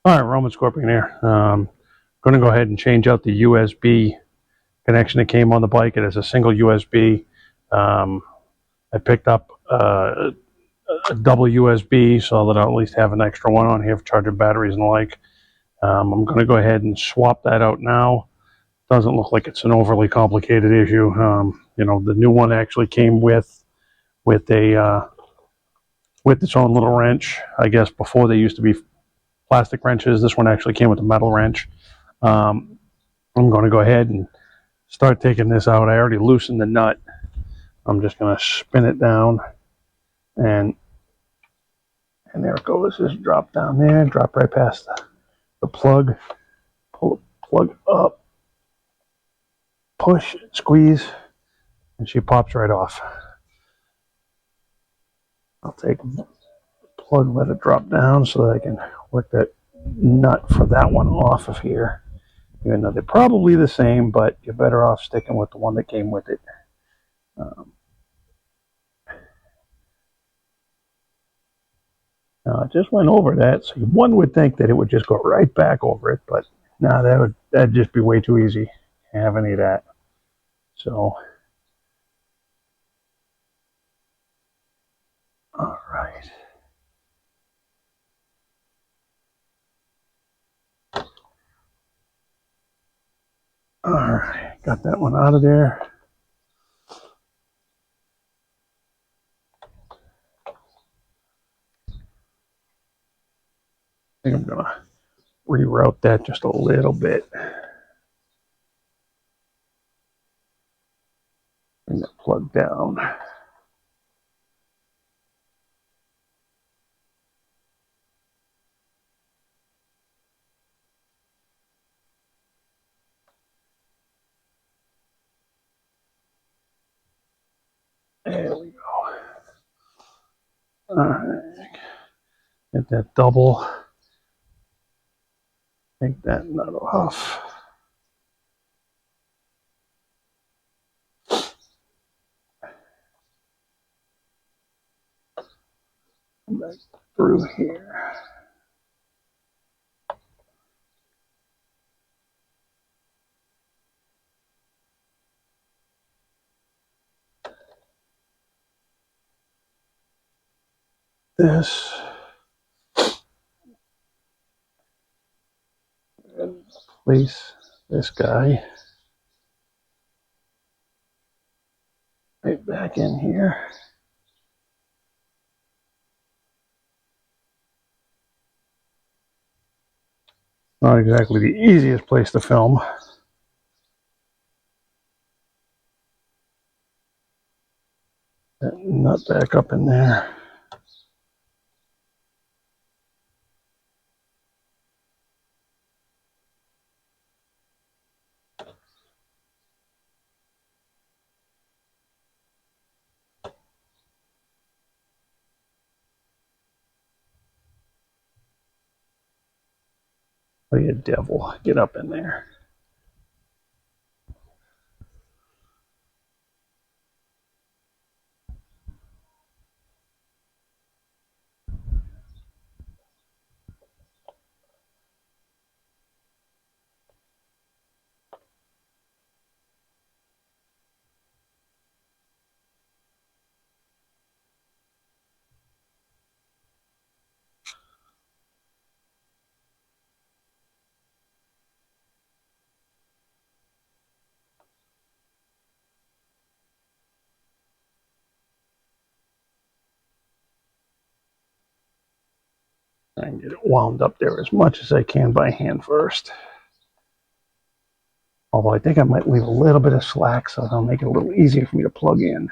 All right, Roman Scorpion here. Going to go ahead and change out the USB connection that came on the bike. It is a single USB. I picked up a double USB so that I'll at least have an extra one on here for charging batteries and the like. I'm going to go ahead and swap that out now. Doesn't look like it's an overly complicated issue. You know, the new one actually came with a with its own little wrench. I guess before they used to be plastic wrenches. This one actually came with a metal wrench. I'm going to go ahead and start taking this out. I already loosened the nut. I'm just going to spin it down, and there it goes. Just drop down there, drop right past the plug. Pull the plug up, push, squeeze, and she pops right off. I'll take the plug, let it drop down so that I can work that nut for that one off of here. Even though they're probably the same, but you're better off sticking with the one that came with it. Now, I just went over that, so one would think that it would just go right back over it, but no, that'd just be way too easy. Can't have any of that. So, all right. All right, got that one out of there. I think I'm gonna reroute that just a little bit. Bring that plug down. There we go. All right, get that double. Take that nut off. Come back through here. This. And place this guy right back in here. Not exactly the easiest place to film. That nut back up in there. Oh, you devil, get up in there. I can get it wound up there as much as I can by hand first. Although I think I might leave a little bit of slack so that'll make it a little easier for me to plug in.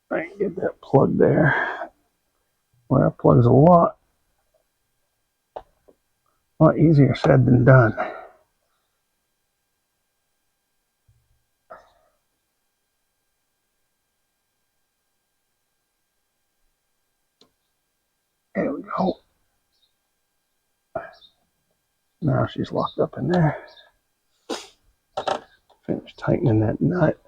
I can get that plug there. Well, that plug's a lot easier said than done. There we go. Now she's locked up in there. Finish tightening that nut.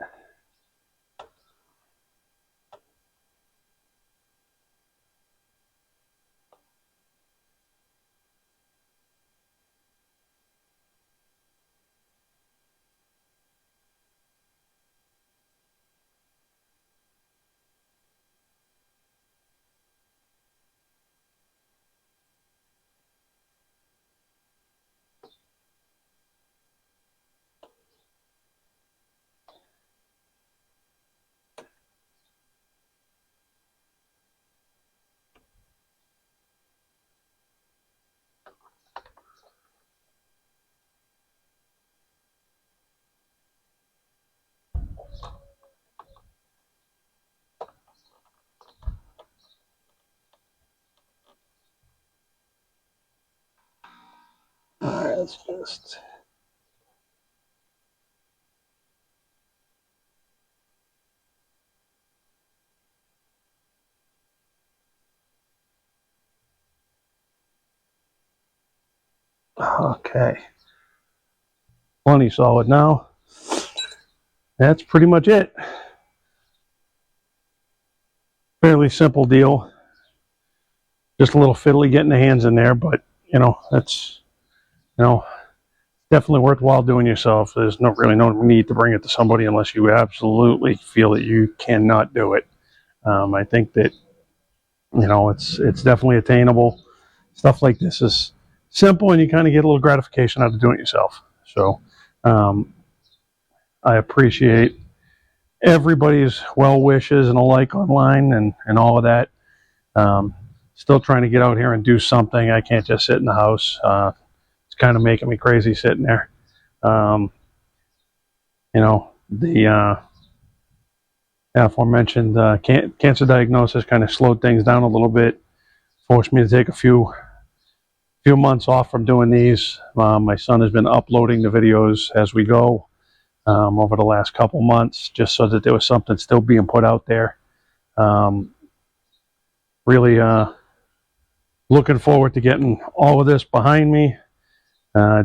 Alright, let's just... Okay. Plenty solid now. That's pretty much it. Fairly simple deal. Just a little fiddly getting the hands in there, but you know, that's, you know, definitely worthwhile doing yourself. There's really no need to bring it to somebody unless you absolutely feel that you cannot do it. I think that, you know, it's definitely attainable. Stuff like this is simple, and you kind of get a little gratification out of doing it yourself. So I appreciate everybody's well wishes and the like online and all of that. Still trying to get out here and do something. I can't just sit in the house. It's kind of making me crazy sitting there. You know, the aforementioned cancer diagnosis kind of slowed things down a little bit, forced me to take a few months off from doing these. My son has been uploading the videos as we go over the last couple months, just so that there was something still being put out there. Really looking forward to getting all of this behind me.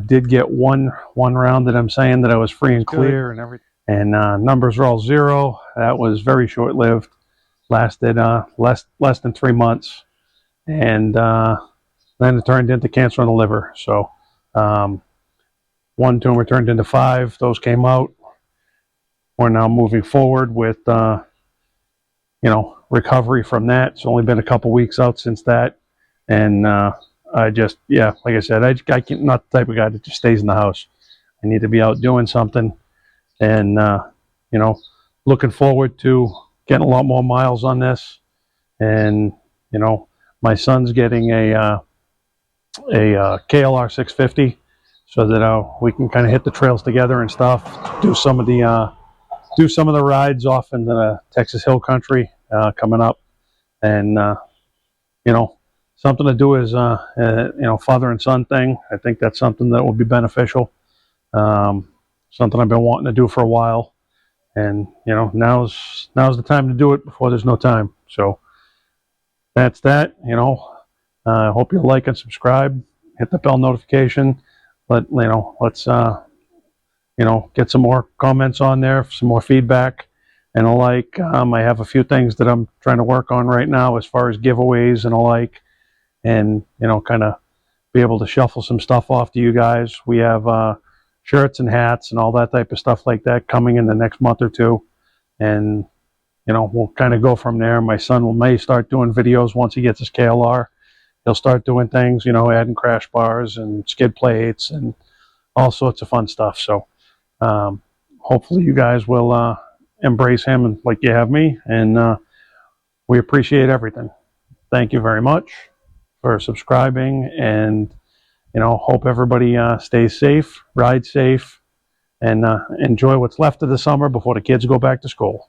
Did get one round that I'm saying that I was free and clear and everything, and numbers are all 0. That was very short-lived, lasted less than 3 months, and then it turned into cancer on the liver. So 1 tumor turned into 5. Those came out. We're now moving forward with you know, recovery from that. It's only been a couple weeks out since that, and I just, yeah, like I said, I can't, not the type of guy that just stays in the house. I need to be out doing something, and you know, looking forward to getting a lot more miles on this. And you know, my son's getting a KLR 650, so that we can kind of hit the trails together and stuff. Do some of the rides off in the Texas Hill Country coming up, and you know, something to do as you know, father and son thing. I think that's something that will be beneficial. Something I've been wanting to do for a while, and you know, now's the time to do it before there's no time. So that's that. You know, I hope you like and subscribe. Hit the bell notification. Let's you know, get some more comments on there, some more feedback and the like. I have a few things that I'm trying to work on right now as far as giveaways and the like, and you know, kind of be able to shuffle some stuff off to you guys. We have shirts and hats and all that type of stuff like that coming in the next month or two, and you know, we'll kind of go from there. My son may start doing videos once he gets his KLR. He'll start doing things, you know, adding crash bars and skid plates and all sorts of fun stuff. So hopefully you guys will embrace him like you have me, and we appreciate everything. Thank you very much for subscribing, and you know, hope everybody stays safe, ride safe, and enjoy what's left of the summer before the kids go back to school.